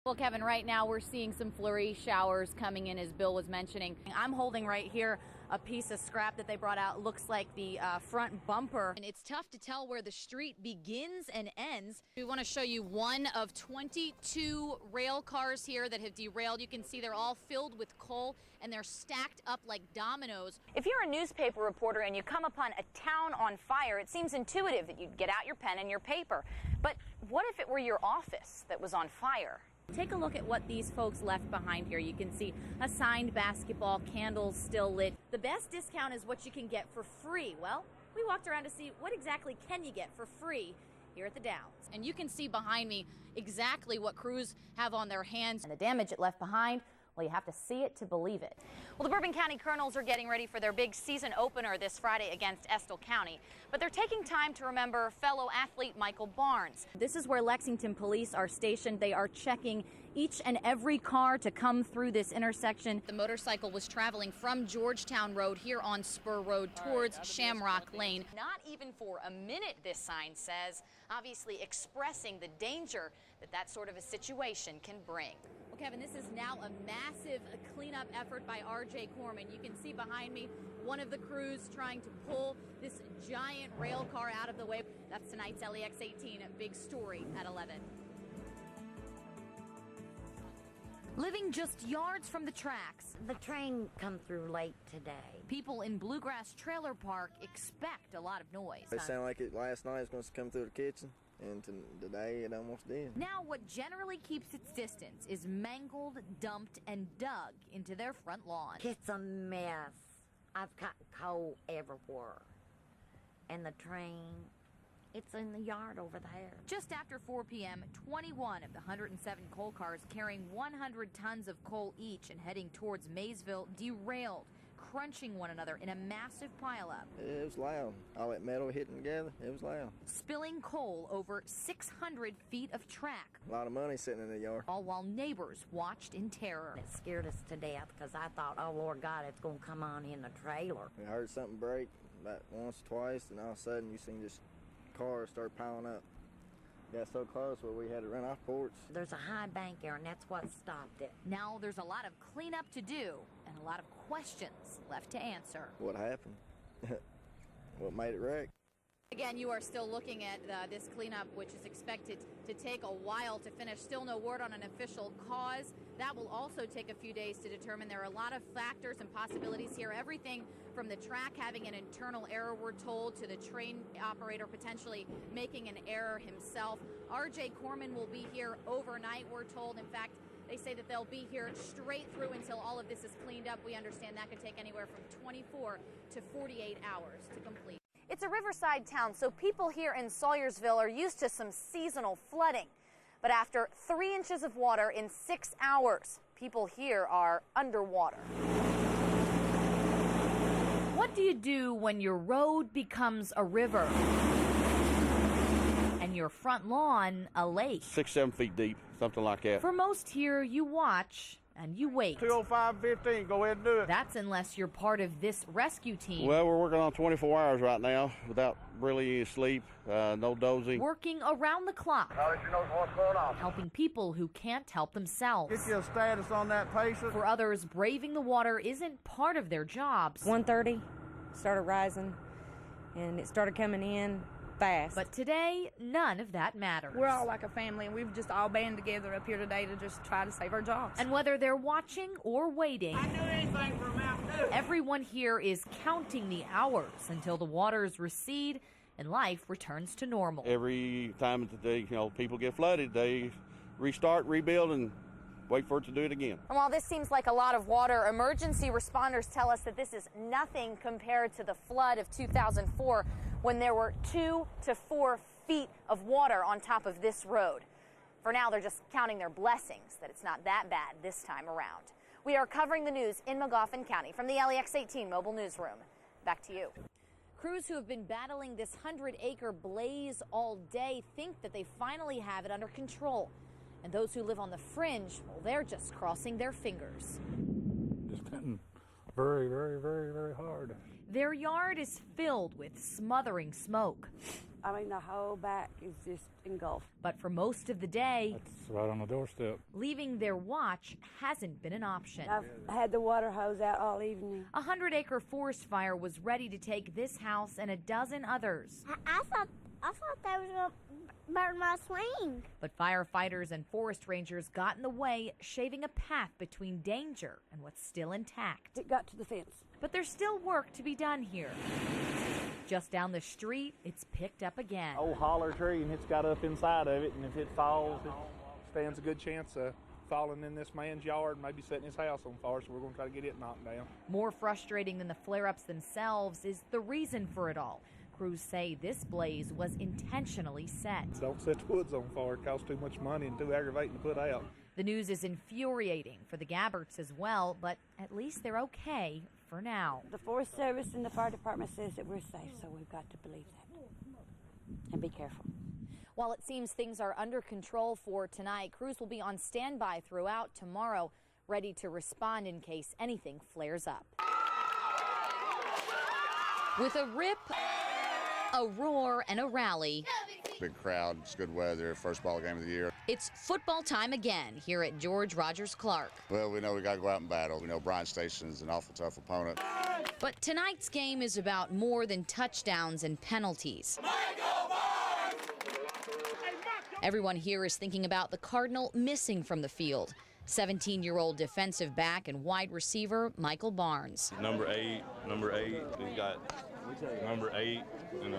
Well, Kevin, right now we're seeing some flurry showers coming in, as Bill was mentioning. I'm holding right here a piece of scrap that they brought out. It looks like the front bumper. And it's tough to tell where the street begins and ends. We want to show you one of 22 rail cars here that have derailed. You can see they're all filled with coal and they're stacked up like dominoes. If you're a newspaper reporter and you come upon a town on fire, it seems intuitive that you'd get out your pen and your paper. But what if it were your office that was on fire? Take a look at what these folks left behind here. You can see a signed basketball, candles still lit. The best discount is what you can get for free. Well, we walked around to see what exactly can you get for free here at the Downs. And you can see behind me exactly what crews have on their hands. And the damage it left behind, well, you have to see it to believe it. Well, the Bourbon County Colonels are getting ready for their big season opener this Friday against Estill County. But they're taking time to remember fellow athlete Michael Barnes. This is where Lexington police are stationed. They are checking each and every car to come through this intersection. The motorcycle was traveling from Georgetown Road here on Spur Road towards Shamrock Lane. Not even for a minute, this sign says, obviously expressing the danger that sort of a situation can bring. Well, Kevin, this is now a massive cleanup effort by R.J. Corman. You can see behind me one of the crews trying to pull this giant rail car out of the way. That's tonight's LEX 18 big story at 11. Living just yards from the tracks, The train come through late today. people in Bluegrass Trailer Park expect a lot of noise. It sounded like it last night was going to come through the kitchen, and today it almost did. Now what generally keeps its distance is mangled, dumped, and dug into their front lawn. It's a mess. I've got coal everywhere. And the train, it's in the yard over there. Just after 4 p.m., 21 of the 107 coal cars carrying 100 tons of coal each and heading towards Maysville derailed, crunching one another in a massive pileup. It was loud. All that metal hitting together, it was loud. Spilling coal over 600 feet of track. A lot of money sitting in the yard. All while neighbors watched in terror. It scared us to death because I thought, oh, Lord God, it's going to come on in the trailer. We heard something break about once or twice, and all of a sudden you seen this car start piling up. Got so close where we had to run off porch. There's a high bank there, and that's what stopped it. Now there's a lot of cleanup to do and a lot of questions left to answer. What happened? What made it wreck? Again, you are still looking at this cleanup, which is expected to take a while to finish. Still no word on an official cause. That will also take a few days to determine. There are a lot of factors and possibilities here. Everything from the track having an internal error, we're told, to the train operator potentially making an error himself. R.J. Corman will be here overnight, we're told. In fact, they say that they'll be here straight through until all of this is cleaned up. We understand that could take anywhere from 24 to 48 hours to complete. It's a riverside town, so people here in Sawyersville are used to some seasonal flooding. But after 3 inches of water in 6 hours, people here are underwater. What do you do when your road becomes a river and your front lawn a lake? 6-7 feet deep, something like that. For most here, you watch and you wait. 205-15, go ahead and do it. That's unless you're part of this rescue team. Well, we're working on 24 hours right now without really any sleep, no dozing. Working around the clock. I'll let you know what's going on. Helping people who can't help themselves. Get you a status on that patient. For others, braving the water isn't part of their jobs. 1:30, started rising, and it started coming in fast. But today, none of that matters. We're all like a family, and we've just all banded together up here today to just try to save our jobs. And whether they're watching or waiting, I do anything for a Mountain Dew. everyone here is counting the hours until the waters recede and life returns to normal. Every time that people get flooded, they restart, rebuild, and wait for it to do it again. And while this seems like a lot of water, emergency responders tell us that this is nothing compared to the flood of 2004 when there were 2 to 4 feet of water on top of this road. For now, they're just counting their blessings that it's not that bad this time around. We are covering the news in Magoffin County from the LEX 18 mobile newsroom. Back to you. Crews who have been battling this 100-acre blaze all day think that they finally have it under control. And those who live on the fringe, well, they're just crossing their fingers. It's getting very, very, very, very hard. Their yard is filled with smothering smoke. I mean, the whole back is just engulfed. But for most of the day, It's right on the doorstep. leaving their watch hasn't been an option. I've had the water hose out all evening. A 100-acre forest fire was ready to take this house and a dozen others. I thought that was going to burn my swing. But firefighters and forest rangers got in the way, shaving a path between danger and what's still intact. It got to the fence. But there's still work to be done here. Just down the street, it's picked up again. Old holler tree, and it's got up inside of it, and if it falls, it stands a good chance of falling in this man's yard and maybe setting his house on fire, so we're going to try to get it knocked down. More frustrating than the flare-ups themselves is the reason for it all. Crews say this blaze was intentionally set. Don't set the woods on fire. It costs too much money and too aggravating to put out. The news is infuriating for the Gabberts as well, but at least they're okay for now. The Forest Service and the fire department says that we're safe, so we've got to believe that and be careful. While it seems things are under control for tonight, crews will be on standby throughout tomorrow, ready to respond in case anything flares up. With a rip, a roar, and a rally, big crowd, it's good weather, first ball game of the year. it's football time again here at George Rogers Clark. Well, we know we got to go out and battle. We know Bryan Station is an awful tough opponent. But tonight's game is about more than touchdowns and penalties. Everyone here is thinking about the Cardinal missing from the field. 17-year-old defensive back and wide receiver Michael Barnes. Number eight. We got number 8 and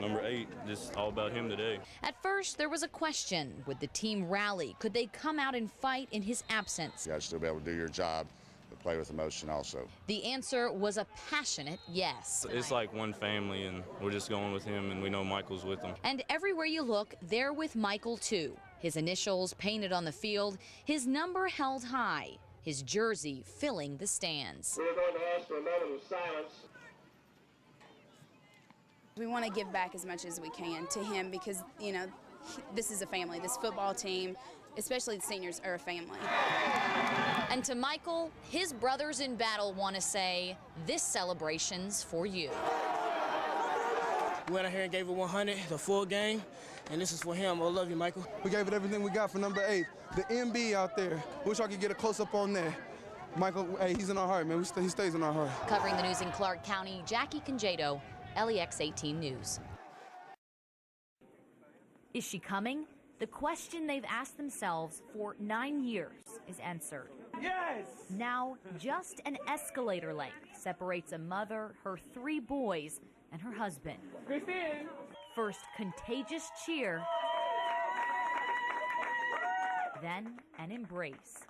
number 8. Just all about him today. At first, there was a question: would the team rally? Could they come out and fight in his absence? You got to still be able to do your job, but play with emotion also. The answer was a passionate yes. It's like one family, and we're just going with him, and we know Michael's with them. And everywhere you look, they're with Michael too. His initials painted on the field, his number held high, his jersey filling the stands. We're going to ask for a moment of silence. We want to give back as much as we can to him because, you know, this is a family. This football team, especially the seniors, are a family. And to Michael, his brothers in battle want to say, this celebration's for you. We went out here and gave it 100, the full game, and this is for him. I love you, Michael. We gave it everything we got for number 8. The MB out there. Wish I could get a close-up on that. Michael, hey, he's in our heart, man. He stays in our heart. Covering the news in Clark County, Jackie Congedo, LEX 18 News. Is she coming? The question they've asked themselves for 9 years is answered. Yes! Now, just an escalator length separates a mother, her 3 boys, and her husband. Christine! First contagious cheer, then an embrace.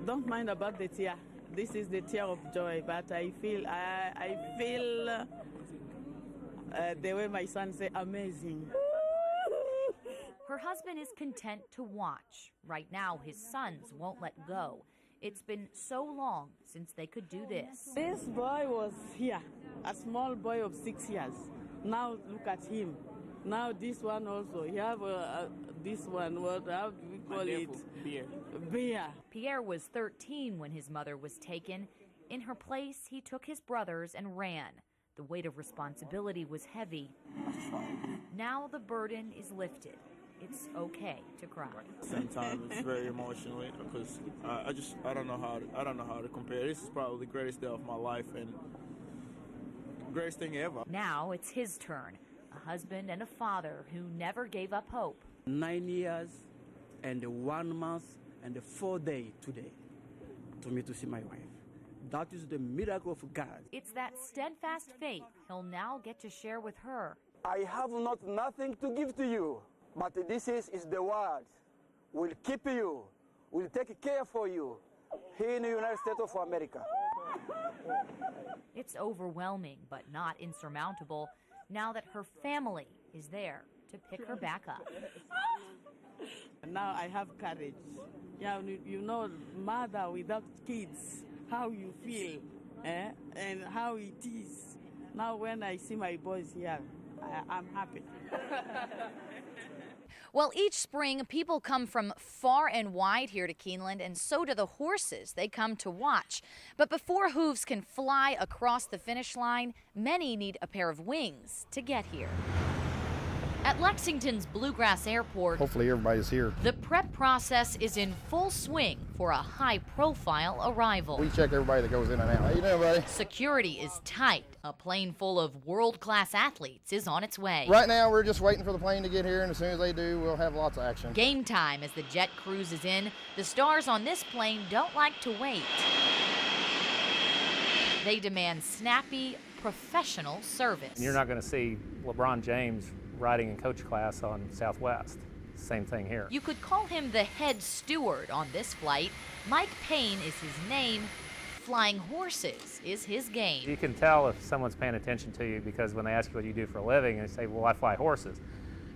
Don't mind about the tear. This is the tear of joy, but I feel the way my son say, amazing. Her husband is content to watch. Right now, his sons won't let go. It's been so long since they could do this. This boy was here, a small boy of 6 years. Now look at him. Now this one also. He have this one. How do we call it? Beer. Pierre was 13 when his mother was taken. In her place, he took his brothers and ran. The weight of responsibility was heavy. Now the burden is lifted. It's okay to cry. Sometimes it's very emotional because I don't know how to compare. This is probably the greatest day of my life and greatest thing ever. Now it's his turn. A husband and a father who never gave up hope. 9 years and 1 month and 4 days today to me to see my wife. That is the miracle of God. It's that steadfast faith he'll now get to share with her. I have nothing to give to you, but this is the word. Will keep you, will take care for you here in the United States of America. It's overwhelming, but not insurmountable, now that her family is there to pick her back up. Now I have courage. Yeah, you know, mother without kids, how you feel, and how it is. Now when I see my boys here, I'm happy. Well, each spring, people come from far and wide here to Keeneland, and so do the horses they come to watch. But before hooves can fly across the finish line, many need a pair of wings to get here. At Lexington's Bluegrass Airport, hopefully everybody's here. The prep process is in full swing for a high-profile arrival. We check everybody that goes in and out. How you doing, buddy? Security is tight. A plane full of world-class athletes is on its way. Right now, we're just waiting for the plane to get here, and as soon as they do, we'll have lots of action. Game time as the jet cruises in. The stars on this plane don't like to wait. They demand snappy, professional service. And you're not going to see LeBron James riding in coach class on Southwest. Same thing here. You could call him the head steward on this flight. Mike Payne is his name. Flying horses is his game. You can tell if someone's paying attention to you because when they ask you what you do for a living and they say, well, I fly horses.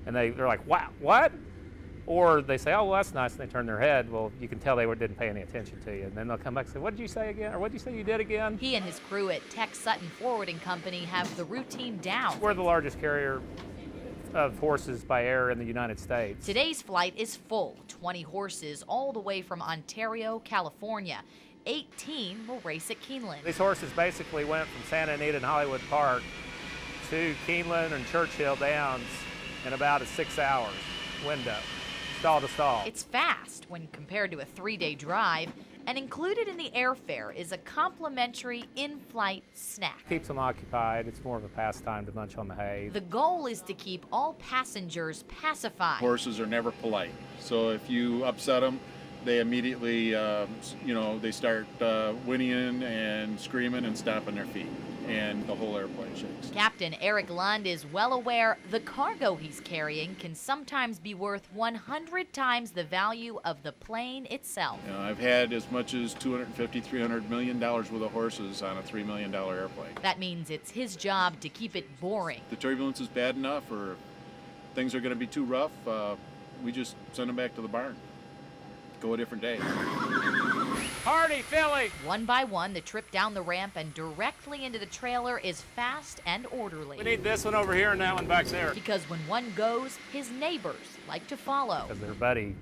And they're like, wow, what? Or they say, oh, well, that's nice, and they turn their head. Well, you can tell they didn't pay any attention to you. And then they'll come back and say, what did you say again? Or what did you say you did again? He and his crew at Tech Sutton Forwarding Company have the routine down. We're the largest carrier of horses by air in the United States. Today's flight is full, 20 horses all the way from Ontario, California. 18 will race at Keeneland. These horses basically went from Santa Anita and Hollywood Park to Keeneland and Churchill Downs in about a 6-hour window, stall to stall. It's fast when compared to a 3-day drive, and included in the airfare is a complimentary in-flight snack. Keeps them occupied. It's more of a pastime to munch on the hay. The goal is to keep all passengers pacified. Horses are never polite, so if you upset them, they immediately, they start whinnying and screaming and stomping their feet, and the whole airplane shakes. Captain Eric Lund is well aware the cargo he's carrying can sometimes be worth 100 times the value of the plane itself. I've had as much as $250, $300 million worth of horses on a $3 million airplane. That means it's his job to keep it boring. The turbulence is bad enough, or things are going to be too rough, we just send them back to the barn. Go a different day. Hardy, Philly! One by one, the trip down the ramp and directly into the trailer is fast and orderly. We need this one over here and that one back there. Because when one goes, his neighbors like to follow. Because their buddy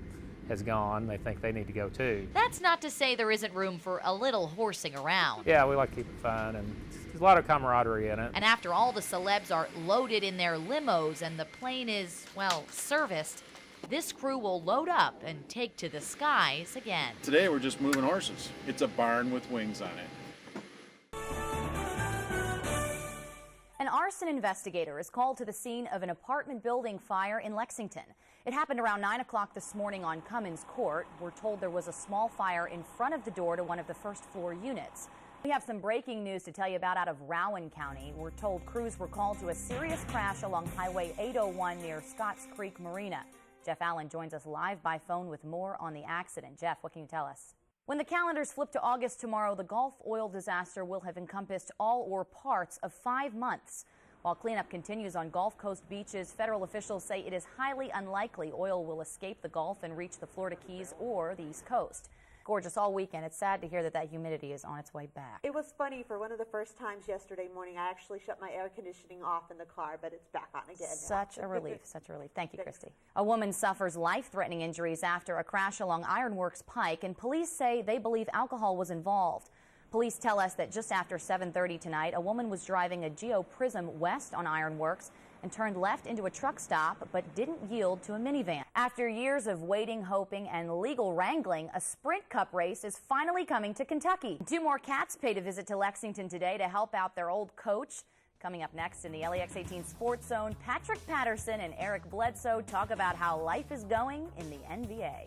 has gone, they think they need to go too. That's not to say there isn't room for a little horsing around. Yeah, we like to keep it fun, and there's a lot of camaraderie in it. And after all the celebs are loaded in their limos and the plane is, well, serviced, this crew will load up and take to the skies again. Today we're just moving horses. It's a barn with wings on it. An arson investigator is called to the scene of an apartment building fire in Lexington. It happened around 9 o'clock this morning on Cummins Court. We're told there was a small fire in front of the door to one of the first floor units. We have some breaking news to tell you about out of Rowan County. We're told crews were called to a serious crash along Highway 801 near Scotts Creek Marina. Jeff Allen joins us live by phone with more on the accident. Jeff, what can you tell us? When the calendars flip to August tomorrow, the Gulf oil disaster will have encompassed all or parts of 5 months. While cleanup continues on Gulf Coast beaches, federal officials say it is highly unlikely oil will escape the Gulf and reach the Florida Keys or the East Coast. Gorgeous all weekend. It's sad to hear that humidity is on its way back. It was funny. For one of the first times yesterday morning, I actually shut my air conditioning off in the car, but it's back on again now. Such a relief. Such a relief. Thank you, Christy. A woman suffers life-threatening injuries after a crash along Ironworks Pike, and police say they believe alcohol was involved. Police tell us that just after 7:30 tonight, a woman was driving a Geo Prism west on Ironworks and turned left into a truck stop, but didn't yield to a minivan. After years of waiting, hoping, and legal wrangling, a Sprint Cup race is finally coming to Kentucky. 2 more Cats paid a visit to Lexington today to help out their old coach. Coming up next in the LAX 18 Sports Zone, Patrick Patterson and Eric Bledsoe talk about how life is going in the NBA.